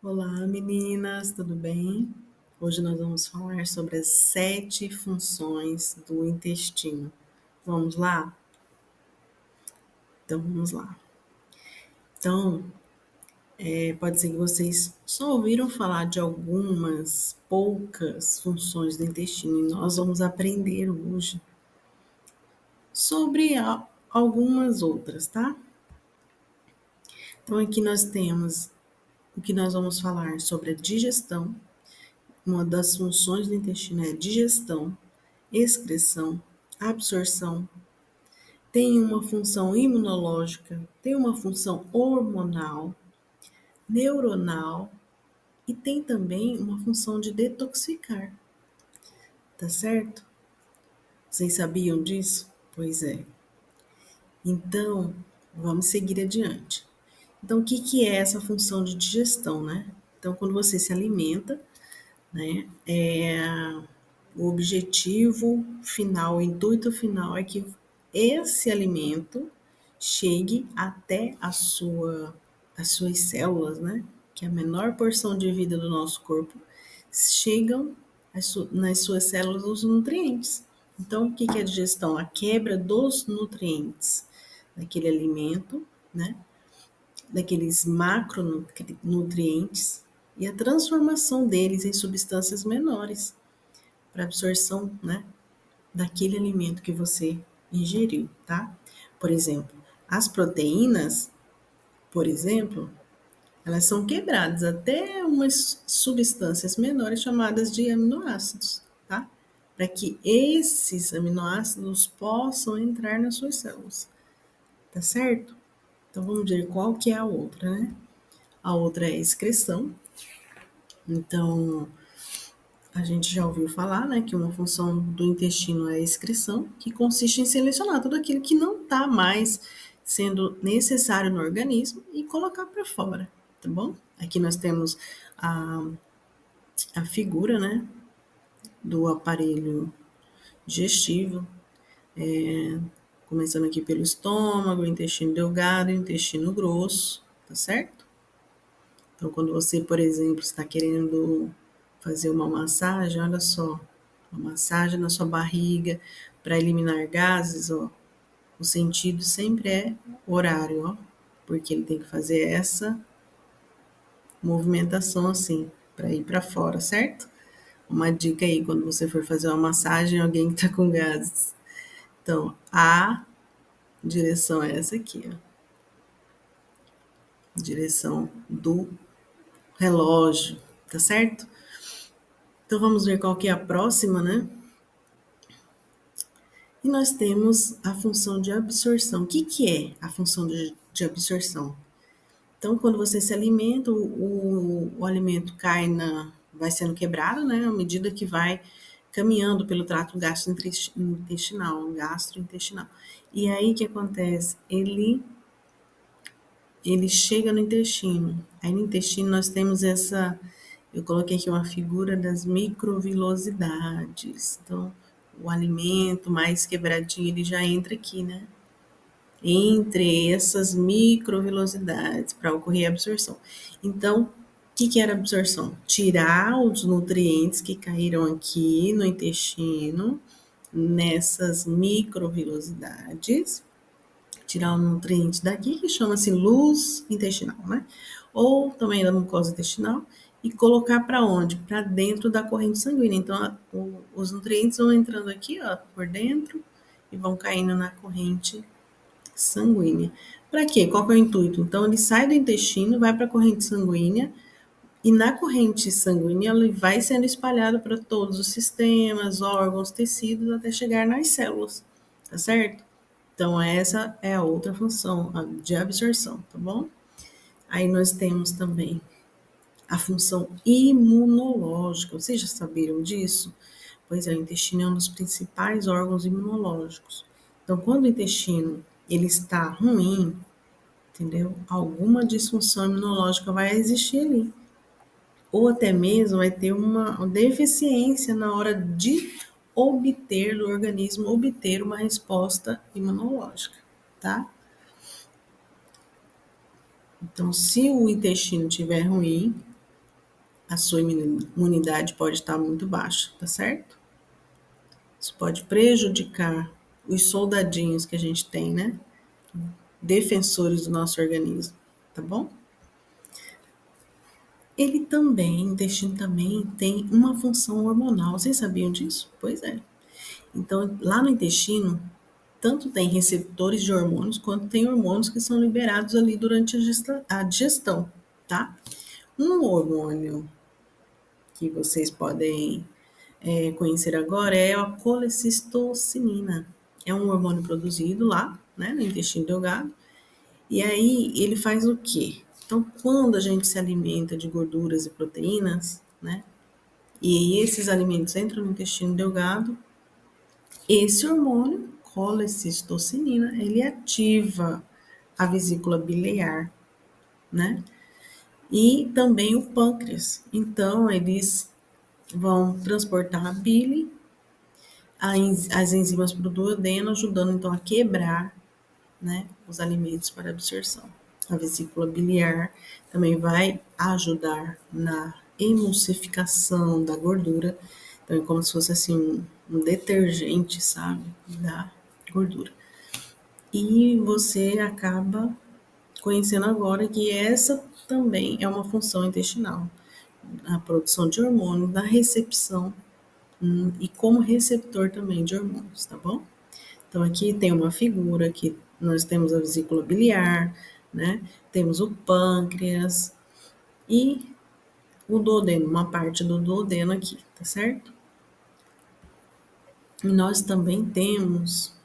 Olá, meninas, tudo bem? Hoje nós vamos falar sobre as 7 funções do intestino. Vamos lá? Então, vamos lá. Então, pode ser que vocês só ouviram falar de algumas poucas funções do intestino e nós vamos aprender hoje sobre algumas outras, tá? Então, aqui nós temos o que nós vamos falar sobre a digestão. Uma das funções do intestino é digestão, excreção, absorção, tem uma função imunológica, tem uma função hormonal, neuronal e tem também uma função de detoxificar, tá certo? Vocês sabiam disso? Pois é. Então, vamos seguir adiante. Então, o que é essa função de digestão, né? Então, quando você se alimenta, né, o objetivo final, o intuito final é que esse alimento chegue até as suas células, né? Que é a menor porção de vida do nosso corpo chegam nas suas células os nutrientes. Então, o que é a digestão? A quebra dos nutrientes daquele alimento, né? Daqueles macronutrientes e a transformação deles em substâncias menores para absorção, né, daquele alimento que você ingeriu, tá? Por exemplo, as proteínas, por exemplo, elas são quebradas até umas substâncias menores chamadas de aminoácidos, tá? Para que esses aminoácidos possam entrar nas suas células, tá certo? Então vamos ver qual que é a outra, né? A outra é a excreção. Então, a gente já ouviu falar, né, que uma função do intestino é a excreção, que consiste em selecionar tudo aquilo que não está mais sendo necessário no organismo e colocar para fora, tá bom? Aqui nós temos a, a figura, né, do aparelho digestivo, começando aqui pelo estômago, intestino delgado e intestino grosso, tá certo? Então, quando você, por exemplo, está querendo fazer uma massagem, olha só, uma massagem na sua barriga para eliminar gases, ó, o sentido sempre é horário, ó, porque ele tem que fazer essa movimentação assim, para ir para fora, certo? Uma dica aí, quando você for fazer uma massagem, alguém que está com gases. Então, a direção é essa aqui, ó, direção do relógio, tá certo? Então vamos ver qual que é a próxima, né? E nós temos a função de absorção. O que é a função de absorção? Então, quando você se alimenta, o alimento vai sendo quebrado, né? À medida que vai caminhando pelo trato gastrointestinal. E aí o que acontece? Ele chega no intestino. Aí no intestino nós temos eu coloquei aqui uma figura das microvilosidades. Então, o alimento mais quebradinho, ele já entra aqui, né? Entre essas microvilosidades para ocorrer a absorção. Então, o que era a absorção? Tirar os nutrientes que caíram aqui no intestino, nessas microvilosidades, tirar o nutriente daqui, que chama-se luz intestinal, né? Ou também da mucosa intestinal, e colocar para onde? Para dentro da corrente sanguínea. Então, os nutrientes vão entrando aqui, ó, por dentro e vão caindo na corrente sanguínea. Para quê? Qual que é o intuito? Então, ele sai do intestino, vai para a corrente sanguínea, e na corrente sanguínea ele vai sendo espalhado para todos os sistemas, órgãos, tecidos, até chegar nas células, tá certo? Então, essa é a outra função de absorção, tá bom? Aí nós temos também a função imunológica. Vocês já sabiam disso? Pois é, o intestino é um dos principais órgãos imunológicos. Então, quando o intestino ele está ruim, entendeu? Alguma disfunção imunológica vai existir ali. Ou até mesmo vai ter uma deficiência na hora de obter, do organismo obter uma resposta imunológica, tá? Então, se o intestino estiver ruim, a sua imunidade pode estar muito baixa, tá certo? Isso pode prejudicar os soldadinhos que a gente tem, né? Defensores do nosso organismo, tá bom? O intestino também tem uma função hormonal. Vocês sabiam disso? Pois é. Então, lá no intestino, tanto tem receptores de hormônios, quanto tem hormônios que são liberados ali durante a digestão, tá? Um hormônio que vocês podem conhecer agora é a colecistocinina. É um hormônio produzido lá, né, no intestino delgado. E aí ele faz o quê? Então, quando a gente se alimenta de gorduras e proteínas, né, e esses alimentos entram no intestino delgado, esse hormônio, colecistocinina, ele ativa a vesícula biliar, né? E também o pâncreas. Então, eles vão transportar a bile, as enzimas para o duodeno, ajudando então a quebrar, né, os alimentos para absorção. A vesícula biliar também vai ajudar na emulsificação da gordura. Então, é como se fosse assim um detergente, sabe, da gordura. E você acaba conhecendo agora que essa também é uma função intestinal, a produção de hormônios, na recepção e como receptor também de hormônios, tá bom? Então aqui tem uma figura que nós temos a vesícula biliar, né? Temos o pâncreas e o duodeno, uma parte do duodeno aqui, tá certo? E nós também temos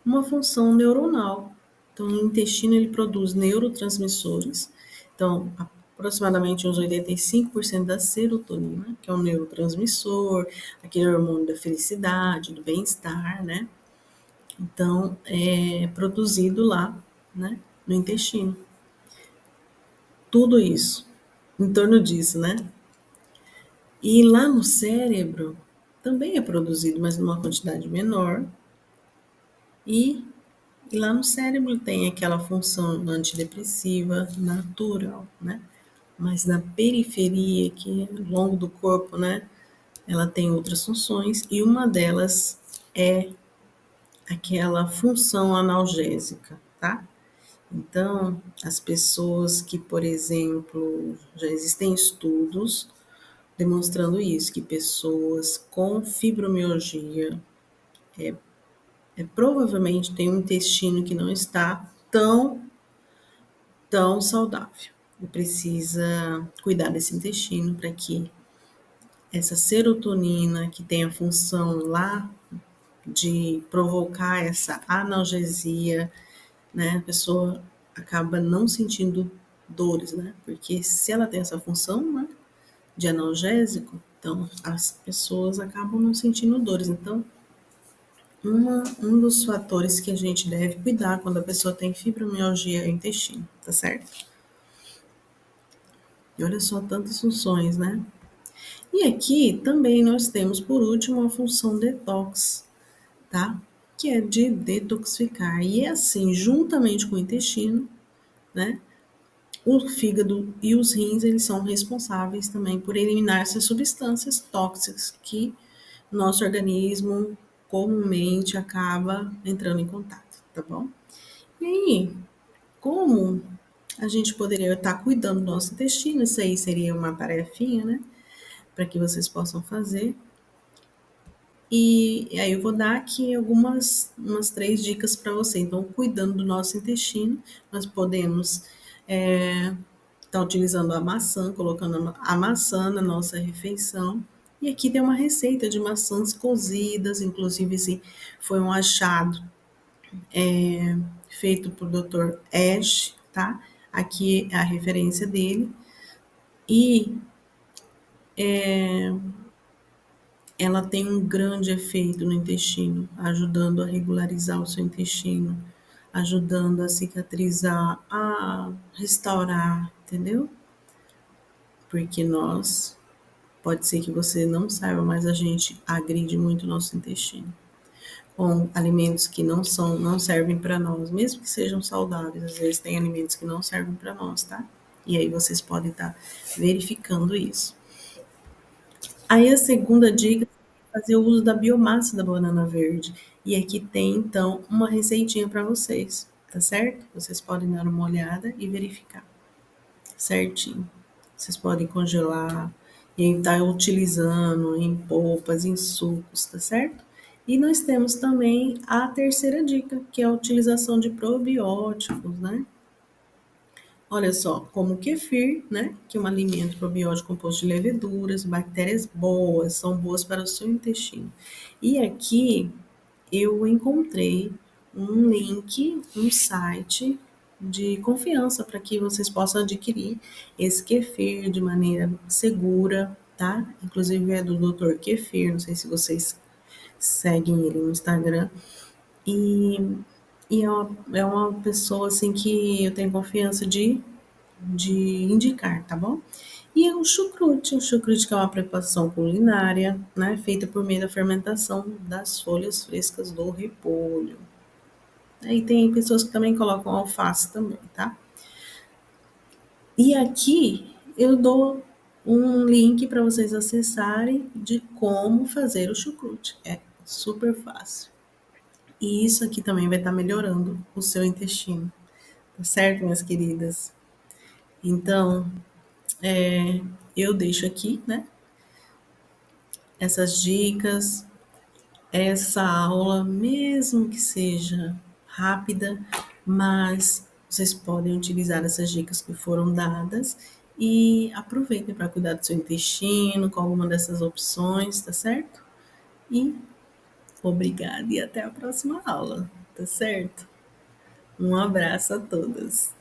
uma função neuronal. Então, o intestino ele produz neurotransmissores. Então, aproximadamente uns 85% da serotonina, que é um neurotransmissor, aquele hormônio da felicidade, do bem-estar, né? Então, é produzido lá, né, no intestino. Tudo isso, em torno disso, né? E lá no cérebro também é produzido, mas numa quantidade menor. E E lá no cérebro tem aquela função antidepressiva natural, né? Mas na periferia, que é ao longo do corpo, né? Ela tem outras funções e uma delas é aquela função analgésica, tá? Então, as pessoas que, por exemplo, já existem estudos demonstrando isso, que pessoas com fibromialgia provavelmente têm um intestino que não está tão saudável. E precisa cuidar desse intestino para que essa serotonina, que tem a função lá de provocar essa analgesia, né? A pessoa acaba não sentindo dores, né? Porque se ela tem essa função, né, de analgésico, então as pessoas acabam não sentindo dores. Então, um dos fatores que a gente deve cuidar quando a pessoa tem fibromialgia é o intestino, tá certo? E olha só tantas funções, né? E aqui também nós temos, por último, a função detox, tá? Que é de detoxificar. E é assim, juntamente com o intestino, né? O fígado e os rins, eles são responsáveis também por eliminar essas substâncias tóxicas que nosso organismo comumente acaba entrando em contato, tá bom? E aí, como a gente poderia estar cuidando do nosso intestino? Isso aí seria uma tarefinha, né? Para que vocês possam fazer. E aí eu vou dar aqui umas 3 dicas para você. Então, cuidando do nosso intestino, nós podemos estar utilizando a maçã, colocando a maçã na nossa refeição. E aqui tem uma receita de maçãs cozidas, inclusive esse foi um achado feito por Dr. Ash, tá? Aqui é a referência dele. E ela tem um grande efeito no intestino, ajudando a regularizar o seu intestino, ajudando a cicatrizar, a restaurar, entendeu? Porque pode ser que você não saiba, mas a gente agride muito o nosso intestino com alimentos que não servem para nós, mesmo que sejam saudáveis, às vezes tem alimentos que não servem para nós, tá? E aí vocês podem estar verificando isso. Aí a segunda dica é fazer o uso da biomassa da banana verde. E aqui tem então uma receitinha para vocês, tá certo? Vocês podem dar uma olhada e verificar certinho. Vocês podem congelar e estar utilizando em polpas, em sucos, tá certo? E nós temos também a terceira dica, que é a utilização de probióticos, né? Olha só, como o kefir, né? Que é um alimento probiótico composto de leveduras, bactérias boas, são boas para o seu intestino. E aqui eu encontrei um link, um site de confiança para que vocês possam adquirir esse kefir de maneira segura, tá? Inclusive é do Dr. Kefir, não sei se vocês seguem ele no Instagram. E, é uma pessoa assim que eu tenho confiança de indicar, tá bom? E é o chucrute que é uma preparação culinária, né, feita por meio da fermentação das folhas frescas do repolho. Aí tem pessoas que também colocam alface também, tá? E aqui eu dou um link para vocês acessarem de como fazer o chucrute. É super fácil. E isso aqui também vai estar melhorando o seu intestino, tá certo, minhas queridas? Então, eu deixo aqui, né, essas dicas, essa aula, mesmo que seja rápida, mas vocês podem utilizar essas dicas que foram dadas e aproveitem para cuidar do seu intestino com alguma dessas opções, tá certo? E obrigada e até a próxima aula, tá certo? Um abraço a todas.